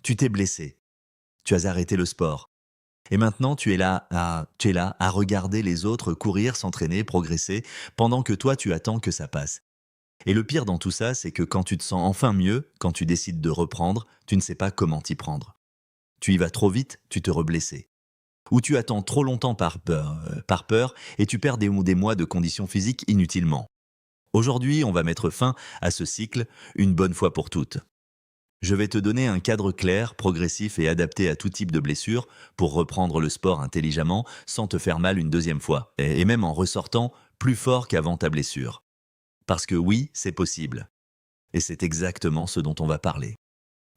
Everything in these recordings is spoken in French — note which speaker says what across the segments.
Speaker 1: Tu t'es blessé. Tu as arrêté le sport. Et maintenant, tu es là à regarder les autres courir, s'entraîner, progresser, pendant que toi, tu attends que ça passe. Et le pire dans tout ça, c'est que quand tu te sens enfin mieux, quand tu décides de reprendre, tu ne sais pas comment t'y prendre. Tu y vas trop vite, tu te reblesses. Ou tu attends trop longtemps par peur et tu perds des mois de conditions physiques inutilement. Aujourd'hui, on va mettre fin à ce cycle une bonne fois pour toutes. Je vais te donner un cadre clair, progressif et adapté à tout type de blessure pour reprendre le sport intelligemment sans te faire mal une deuxième fois, et même en ressortant plus fort qu'avant ta blessure. Parce que oui, c'est possible. Et c'est exactement ce dont on va parler.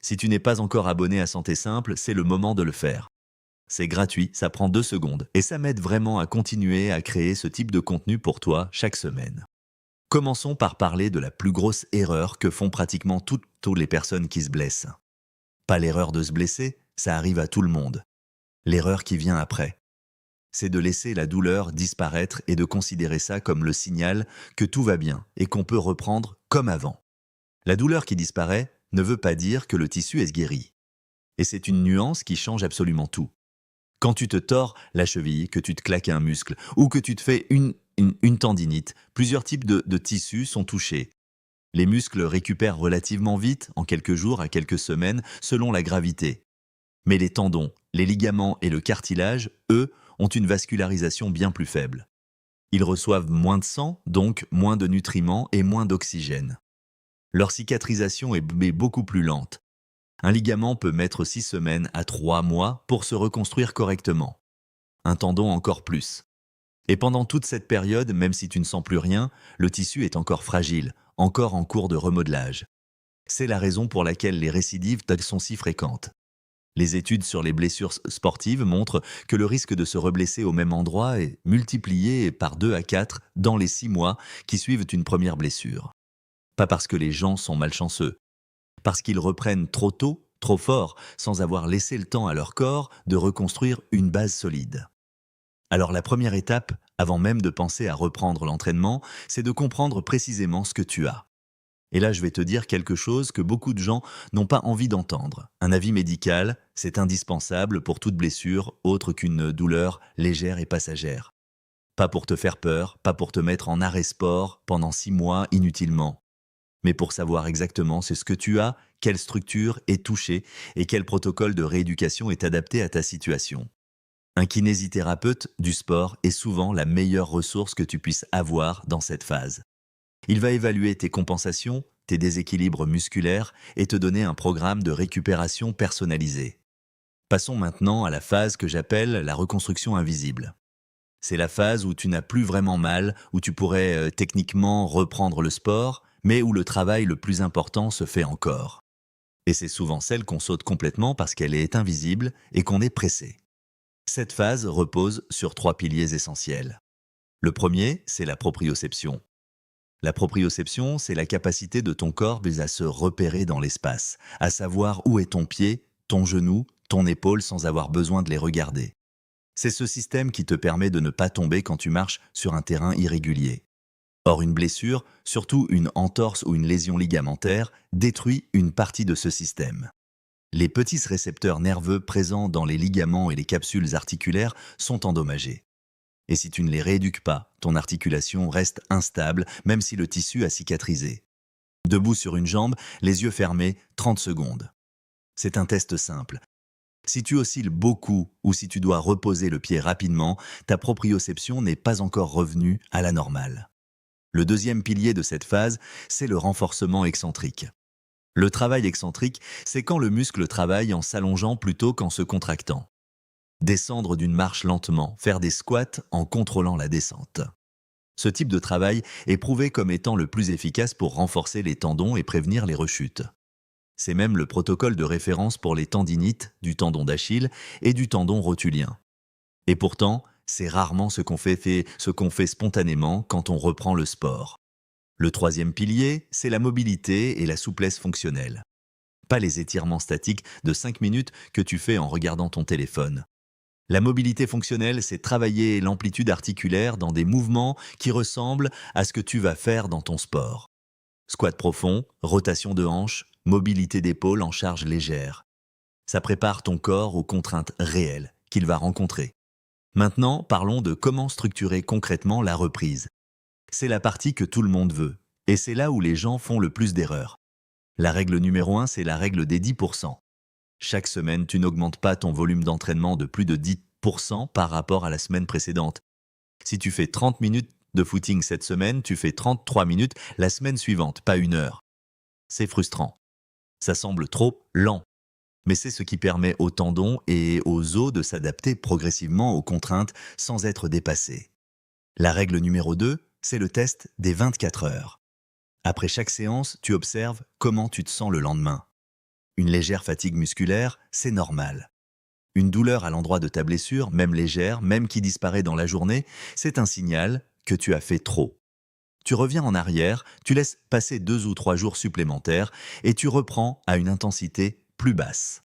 Speaker 1: Si tu n'es pas encore abonné à Santé Simple, c'est le moment de le faire. C'est gratuit, ça prend 2 secondes, et ça m'aide vraiment à continuer à créer ce type de contenu pour toi chaque semaine. Commençons par parler de la plus grosse erreur que font pratiquement toutes les personnes qui se blessent. Pas l'erreur de se blesser, ça arrive à tout le monde. L'erreur qui vient après, c'est de laisser la douleur disparaître et de considérer ça comme le signal que tout va bien et qu'on peut reprendre comme avant. La douleur qui disparaît ne veut pas dire que le tissu est guéri. Et c'est une nuance qui change absolument tout. Quand tu te tords la cheville, que tu te claques un muscle ou que tu te fais une tendinite, plusieurs types de tissus sont touchés. Les muscles récupèrent relativement vite, en quelques jours à quelques semaines, selon la gravité. Mais les tendons, les ligaments et le cartilage, eux, ont une vascularisation bien plus faible. Ils reçoivent moins de sang, donc moins de nutriments et moins d'oxygène. Leur cicatrisation est beaucoup plus lente. Un ligament peut mettre 6 semaines à 3 mois pour se reconstruire correctement. Un tendon encore plus. Et pendant toute cette période, même si tu ne sens plus rien, le tissu est encore fragile, encore en cours de remodelage. C'est la raison pour laquelle les récidives sont si fréquentes. Les études sur les blessures sportives montrent que le risque de se reblesser au même endroit est multiplié par 2 à 4 dans les 6 mois qui suivent une première blessure. Pas parce que les gens sont malchanceux, parce qu'ils reprennent trop tôt, trop fort, sans avoir laissé le temps à leur corps de reconstruire une base solide. Alors la première étape, avant même de penser à reprendre l'entraînement, c'est de comprendre précisément ce que tu as. Et là, je vais te dire quelque chose que beaucoup de gens n'ont pas envie d'entendre. Un avis médical, c'est indispensable pour toute blessure autre qu'une douleur légère et passagère. Pas pour te faire peur, pas pour te mettre en arrêt sport pendant 6 mois inutilement, mais pour savoir exactement c'est ce que tu as, quelle structure est touchée et quel protocole de rééducation est adapté à ta situation. Un kinésithérapeute du sport est souvent la meilleure ressource que tu puisses avoir dans cette phase. Il va évaluer tes compensations, tes déséquilibres musculaires et te donner un programme de récupération personnalisé. Passons maintenant à la phase que j'appelle la reconstruction invisible. C'est la phase où tu n'as plus vraiment mal, où tu pourrais techniquement reprendre le sport, mais où le travail le plus important se fait encore. Et c'est souvent celle qu'on saute complètement parce qu'elle est invisible et qu'on est pressé. Cette phase repose sur 3 piliers essentiels. Le premier, c'est la proprioception. La proprioception, c'est la capacité de ton corps à se repérer dans l'espace, à savoir où est ton pied, ton genou, ton épaule sans avoir besoin de les regarder. C'est ce système qui te permet de ne pas tomber quand tu marches sur un terrain irrégulier. Or, une blessure, surtout une entorse ou une lésion ligamentaire, détruit une partie de ce système. Les petits récepteurs nerveux présents dans les ligaments et les capsules articulaires sont endommagés. Et si tu ne les rééduques pas, ton articulation reste instable même si le tissu a cicatrisé. Debout sur une jambe, les yeux fermés, 30 secondes. C'est un test simple. Si tu oscilles beaucoup ou si tu dois reposer le pied rapidement, ta proprioception n'est pas encore revenue à la normale. Le deuxième pilier de cette phase, c'est le renforcement excentrique. Le travail excentrique, c'est quand le muscle travaille en s'allongeant plutôt qu'en se contractant. Descendre d'une marche lentement, faire des squats en contrôlant la descente. Ce type de travail est prouvé comme étant le plus efficace pour renforcer les tendons et prévenir les rechutes. C'est même le protocole de référence pour les tendinites du tendon d'Achille et du tendon rotulien. Et pourtant, c'est rarement ce qu'on fait spontanément quand on reprend le sport. Le troisième pilier, c'est la mobilité et la souplesse fonctionnelle. Pas les étirements statiques de 5 minutes que tu fais en regardant ton téléphone. La mobilité fonctionnelle, c'est travailler l'amplitude articulaire dans des mouvements qui ressemblent à ce que tu vas faire dans ton sport. Squat profond, rotation de hanche, mobilité d'épaule en charge légère. Ça prépare ton corps aux contraintes réelles qu'il va rencontrer. Maintenant, parlons de comment structurer concrètement la reprise. C'est la partie que tout le monde veut, et c'est là où les gens font le plus d'erreurs. La règle numéro 1, c'est la règle des 10%. Chaque semaine, tu n'augmentes pas ton volume d'entraînement de plus de 10% par rapport à la semaine précédente. Si tu fais 30 minutes de footing cette semaine, tu fais 33 minutes la semaine suivante, pas 1 heure. C'est frustrant. Ça semble trop lent, mais c'est ce qui permet aux tendons et aux os de s'adapter progressivement aux contraintes sans être dépassés. La règle numéro 2, c'est le test des 24 heures. Après chaque séance, tu observes comment tu te sens le lendemain. Une légère fatigue musculaire, c'est normal. Une douleur à l'endroit de ta blessure, même légère, même qui disparaît dans la journée, c'est un signal que tu as fait trop. Tu reviens en arrière, tu laisses passer 2 ou 3 jours supplémentaires et tu reprends à une intensité plus basse.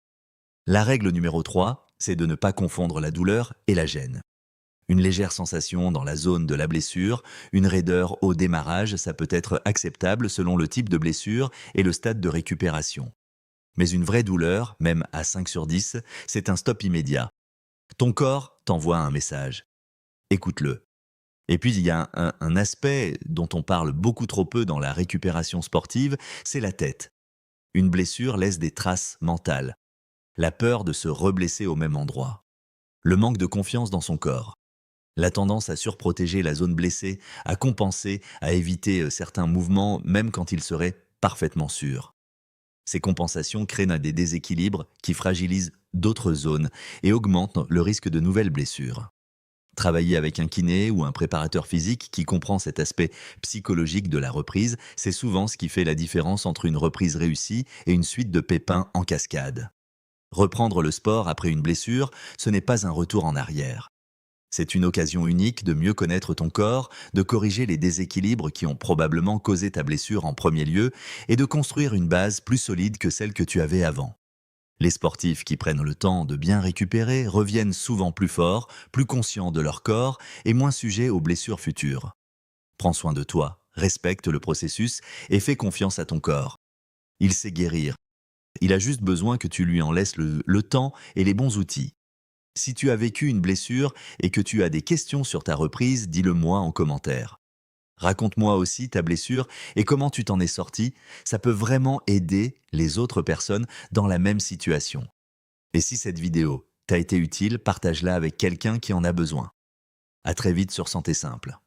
Speaker 1: La règle numéro 3, c'est de ne pas confondre la douleur et la gêne. Une légère sensation dans la zone de la blessure, une raideur au démarrage, ça peut être acceptable selon le type de blessure et le stade de récupération. Mais une vraie douleur, même à 5 sur 10, c'est un stop immédiat. Ton corps t'envoie un message. Écoute-le. Et puis il y a un aspect dont on parle beaucoup trop peu dans la récupération sportive, c'est la tête. Une blessure laisse des traces mentales. La peur de se reblesser au même endroit. Le manque de confiance dans son corps. La tendance à surprotéger la zone blessée, à compenser, à éviter certains mouvements, même quand il serait parfaitement sûr. Ces compensations créent des déséquilibres qui fragilisent d'autres zones et augmentent le risque de nouvelles blessures. Travailler avec un kiné ou un préparateur physique qui comprend cet aspect psychologique de la reprise, c'est souvent ce qui fait la différence entre une reprise réussie et une suite de pépins en cascade. Reprendre le sport après une blessure, ce n'est pas un retour en arrière. C'est une occasion unique de mieux connaître ton corps, de corriger les déséquilibres qui ont probablement causé ta blessure en premier lieu et de construire une base plus solide que celle que tu avais avant. Les sportifs qui prennent le temps de bien récupérer reviennent souvent plus forts, plus conscients de leur corps et moins sujets aux blessures futures. Prends soin de toi, respecte le processus et fais confiance à ton corps. Il sait guérir. Il a juste besoin que tu lui en laisses le temps et les bons outils. Si tu as vécu une blessure et que tu as des questions sur ta reprise, dis-le-moi en commentaire. Raconte-moi aussi ta blessure et comment tu t'en es sorti. Ça peut vraiment aider les autres personnes dans la même situation. Et si cette vidéo t'a été utile, partage-la avec quelqu'un qui en a besoin. À très vite sur Santé Simple.